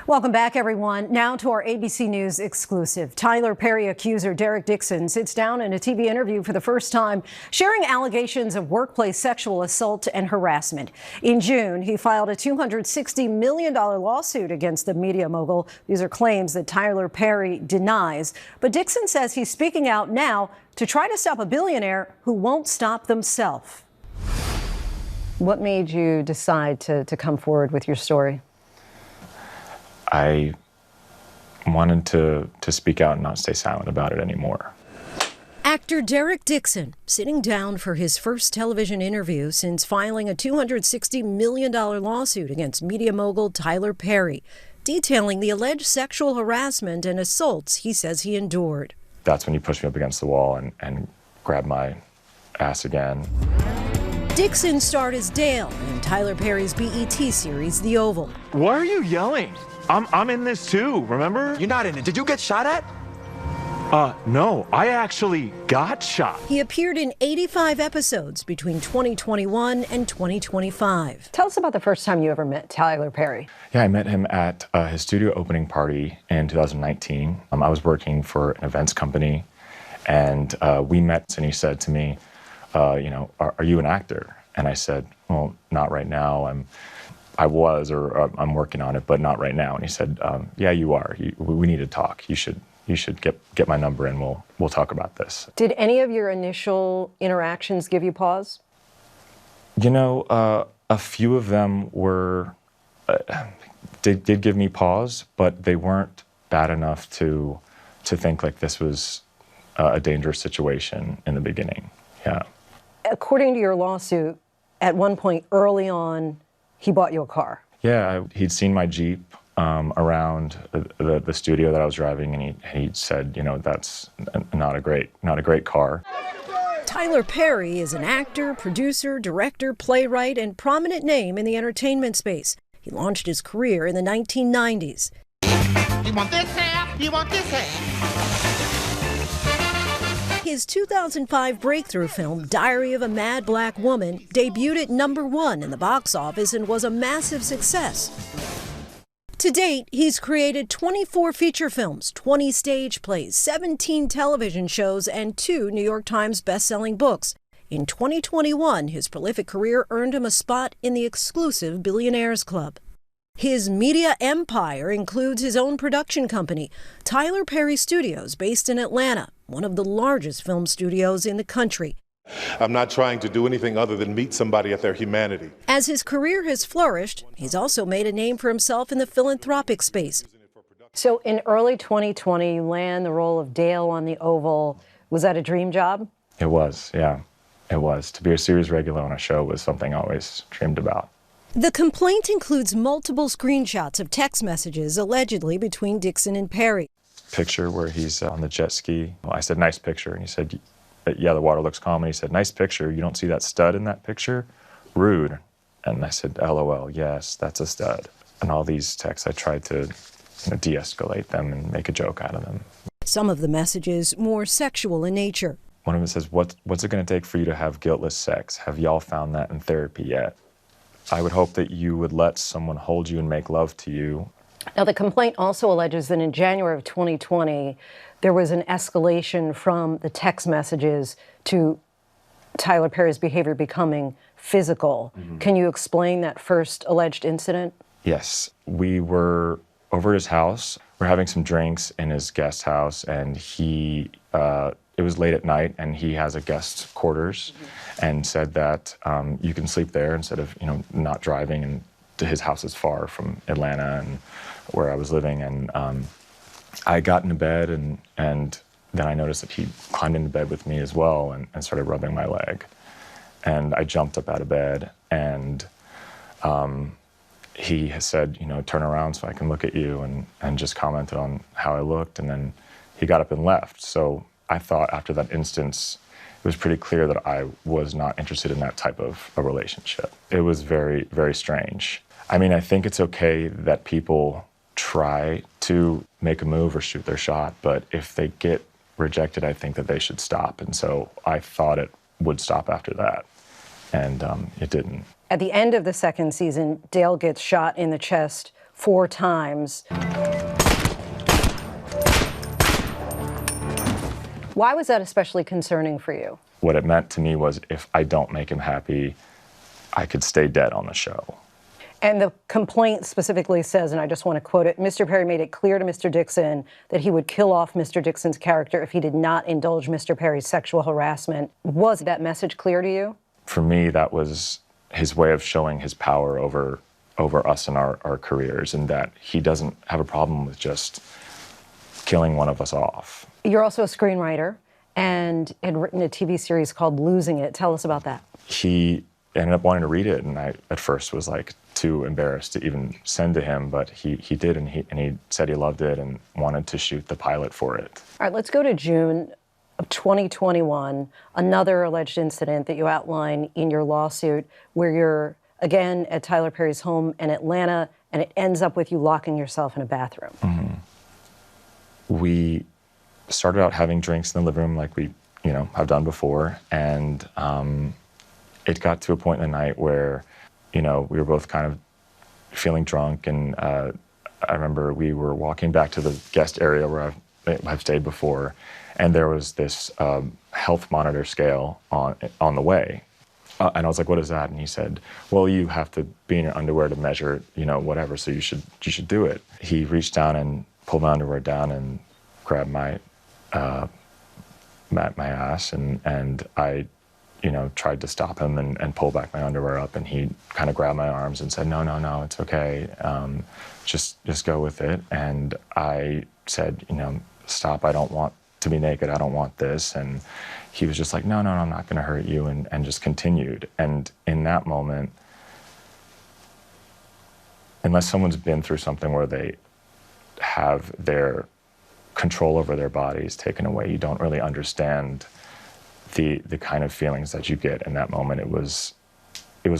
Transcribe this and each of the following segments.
Welcome back, everyone. Now to our ABC News exclusive. Tyler Perry accuser Derek Dixon sits down in a TV interview for the first time, sharing allegations of workplace sexual assault and harassment. In June, he filed a $260 million lawsuit against the media mogul. These are claims that Tyler Perry denies. But Dixon says he's speaking out now to try to stop a billionaire who won't stop themselves. What made you decide to come forward with your story? I wanted to speak out and not stay silent about it anymore. Actor Derek Dixon sitting down for his first television interview since filing a $260 million lawsuit against media mogul Tyler Perry, detailing the alleged sexual harassment and assaults he says he endured. That's when he pushed me up against the wall and grabbed my ass again. Dixon starred as Dale in Tyler Perry's BET series, The Oval. Why are you yelling? I'm in this too, remember? You're not in it. Did you get shot at? No, I actually got shot. He appeared in 85 episodes between 2021 and 2025. Tell us about the first time you ever met Tyler Perry. Yeah, I met him at his studio opening party in 2019. I was working for an events company, and we met, and he said to me, are you an actor? And I said, well, not right now. I'm working on it, but not right now. And he said, yeah, you are. We need to talk. You should get my number and we'll talk about this. Did any of your initial interactions give you pause? A few of them did give me pause, but they weren't bad enough to think like this was a dangerous situation in the beginning. Yeah. According to your lawsuit, at one point early on, he bought you a car. Yeah, he'd seen my Jeep around the studio that I was driving, and he said, that's not a great car. Tyler Perry is an actor, producer, director, playwright, and prominent name in the entertainment space. He launched his career in the 1990s. You want this half? You want this half? His 2005 breakthrough film, Diary of a Mad Black Woman, debuted at #1 in the box office and was a massive success. To date, he's created 24 feature films, 20 stage plays, 17 television shows, and 2 New York Times best-selling books. In 2021, his prolific career earned him a spot in the exclusive Billionaires Club. His media empire includes his own production company, Tyler Perry Studios, based in Atlanta, one of the largest film studios in the country. I'm not trying to do anything other than meet somebody at their humanity. As his career has flourished, he's also made a name for himself in the philanthropic space. So in early 2020, you land the role of Dale on The Oval. Was that a dream job? It was, yeah. It was. To be a series regular on a show was something I always dreamed about. The complaint includes multiple screenshots of text messages allegedly between Dixon and Perry. Picture where he's on the jet ski. I said, nice picture. And he said, yeah, the water looks calm. And he said, nice picture. You don't see that stud in that picture? Rude. And I said, LOL, yes, that's a stud. And all these texts, I tried to de-escalate them and make a joke out of them. Some of the messages more sexual in nature. One of them says, what's it going to take for you to have guiltless sex? Have y'all found that in therapy yet? I would hope that you would let someone hold you and make love to you. Now, the complaint also alleges that in January of 2020, there was an escalation from the text messages to Tyler Perry's behavior becoming physical. Mm-hmm. Can you explain that first alleged incident? Yes. We were over at his house. We're having some drinks in his guest house, and it was late at night, and he has a guest quarters, and said that you can sleep there instead of not driving. And his house is far from Atlanta and where I was living. And I got into bed, and then I noticed that he climbed into bed with me as well and started rubbing my leg. And I jumped up out of bed, and he has said, turn around so I can look at you, and just commented on how I looked, and then he got up and left. So I thought after that instance, it was pretty clear that I was not interested in that type of a relationship. It was very, very strange. I mean, I think it's okay that people try to make a move or shoot their shot, but if they get rejected, I think that they should stop. And so I thought it would stop after that, and it didn't. At the end of the second season, Dale gets shot in the chest 4 times. Why was that especially concerning for you? What it meant to me was if I don't make him happy, I could stay dead on the show. And the complaint specifically says, and I just want to quote it, Mr. Perry made it clear to Mr. Dixon that he would kill off Mr. Dixon's character if he did not indulge Mr. Perry's sexual harassment. Was that message clear to you? For me, that was his way of showing his power over us and our careers, and that he doesn't have a problem with just killing one of us off. You're also a screenwriter and had written a TV series called Losing It. Tell us about that. He ended up wanting to read it, and I at first was like too embarrassed to even send to him, but he did, and he said he loved it and wanted to shoot the pilot for it. All right, let's go to June of 2021, another alleged incident that you outline in your lawsuit where you're again at Tyler Perry's home in Atlanta, and it ends up with you locking yourself in a bathroom. Mm-hmm. We started out having drinks in the living room like we, have done before, and it got to a point in the night where, we were both kind of feeling drunk, and I remember we were walking back to the guest area where I've stayed before, and there was this health monitor scale on the way. And I was like, "What is that?" And he said, "Well, you have to be in your underwear to measure, whatever. So you should do it." He reached down and pulled my underwear down and grabbed my ass, and I, tried to stop him and pull back my underwear up, and he kind of grabbed my arms and said, "No, it's okay. Just go with it." And I said, "Stop! I don't want to be naked. I don't want this." And he was just like, no, I'm not going to hurt you, and just continued. And in that moment, unless someone's been through something where they have their control over their bodies taken away, you don't really understand the kind of feelings that you get in that moment. It was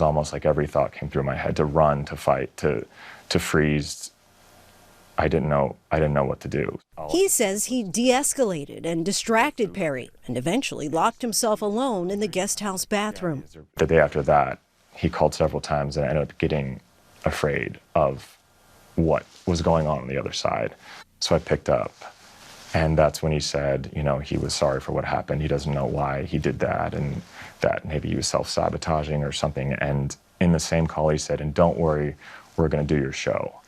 almost like every thought came through my head: to run, to fight, to freeze. I didn't know what to do. He says he de-escalated and distracted Perry and eventually locked himself alone in the guest house bathroom. The day after that, he called several times, and I ended up getting afraid of what was going on the other side. So I picked up, and that's when he said, he was sorry for what happened. He doesn't know why he did that, and that maybe he was self-sabotaging or something. And in the same call, he said, "And don't worry, we're going to do your show."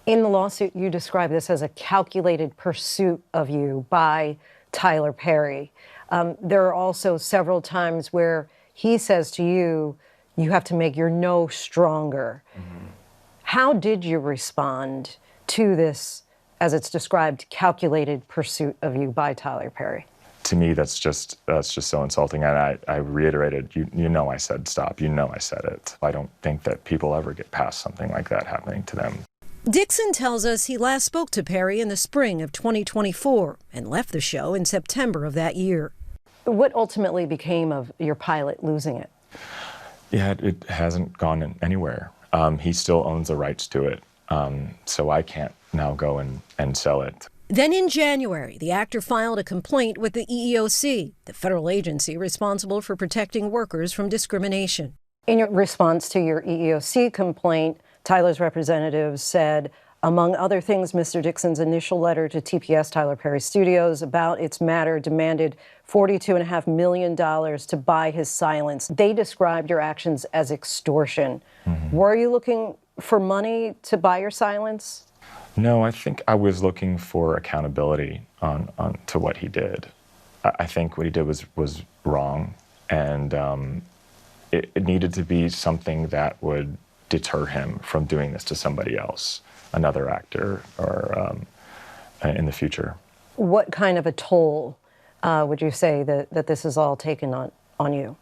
In the lawsuit, you describe this as a calculated pursuit of you by Tyler Perry. There are also several times where he says to you, you have to make your no stronger. Mm-hmm. How did you respond to this, as it's described, calculated pursuit of you by Tyler Perry? To me, that's just so insulting. And I reiterated, I said stop. I said it. I don't think that people ever get past something like that happening to them. Dixon tells us he last spoke to Perry in the spring of 2024 and left the show in September of that year. What ultimately became of your pilot, Losing It? Yeah, it hasn't gone anywhere. He still owns the rights to it, so I can't now go and sell it. Then in January, the actor filed a complaint with the EEOC, the federal agency responsible for protecting workers from discrimination. In your response to your EEOC complaint, Tyler's representatives said, among other things, Mr. Dixon's initial letter to TPS, Tyler Perry Studios, about its matter demanded $42.5 million to buy his silence. They described your actions as extortion. Mm-hmm. Were you looking for money to buy your silence? No, I think I was looking for accountability on to what he did. I think what he did was wrong, and it needed to be something that would deter him from doing this to somebody else, another actor, or in the future. What kind of a toll would you say that this has all taken on you?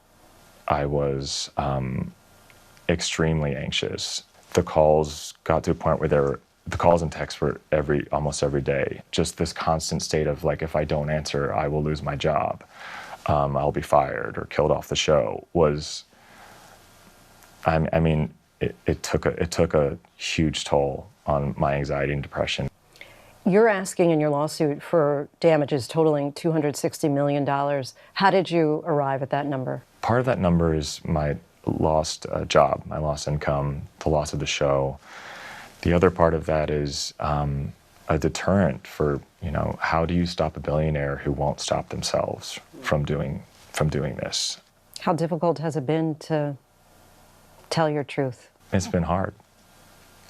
I was extremely anxious. The calls got to a point where the calls and texts were almost every day. Just this constant state of like, if I don't answer, I will lose my job. I'll be fired or killed off the show. It took a huge toll on my anxiety and depression. You're asking in your lawsuit for damages totaling $260 million. How did you arrive at that number? Part of that number is my lost job, my lost income, the loss of the show. The other part of that is a deterrent for, how do you stop a billionaire who won't stop themselves from doing this? How difficult has it been to tell your truth? It's been hard.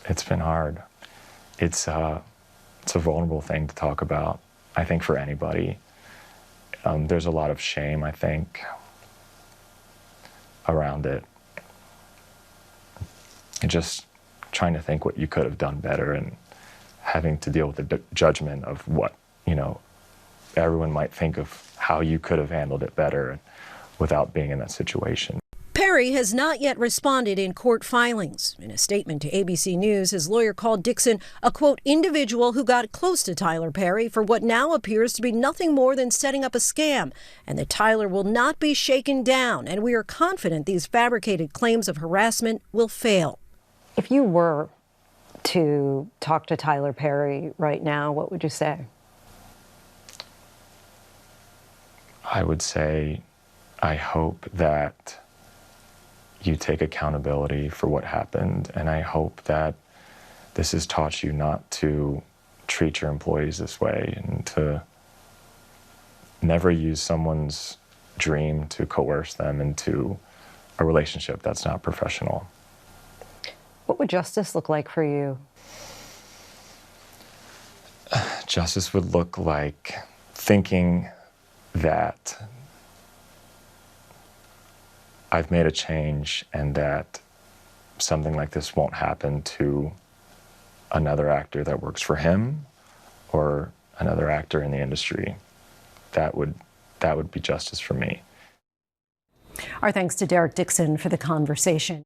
It's been hard. It's a vulnerable thing to talk about, I think, for anybody. There's a lot of shame, I think, around it. And just trying to think what you could have done better and having to deal with the judgment of what, everyone might think of how you could have handled it better without being in that situation. Perry has not yet responded in court filings. In a statement to ABC News, his lawyer called Dixon a, quote, individual who got close to Tyler Perry for what now appears to be nothing more than setting up a scam, and that Tyler will not be shaken down, and we are confident these fabricated claims of harassment will fail. If you were to talk to Tyler Perry right now, what would you say? I would say, I hope that you take accountability for what happened, and I hope that this has taught you not to treat your employees this way and to never use someone's dream to coerce them into a relationship that's not professional. What would justice look like for you? Justice would look like thinking that I've made a change and that something like this won't happen to another actor that works for him or another actor in the industry. That would be justice for me. Our thanks to Derek Dixon for the conversation.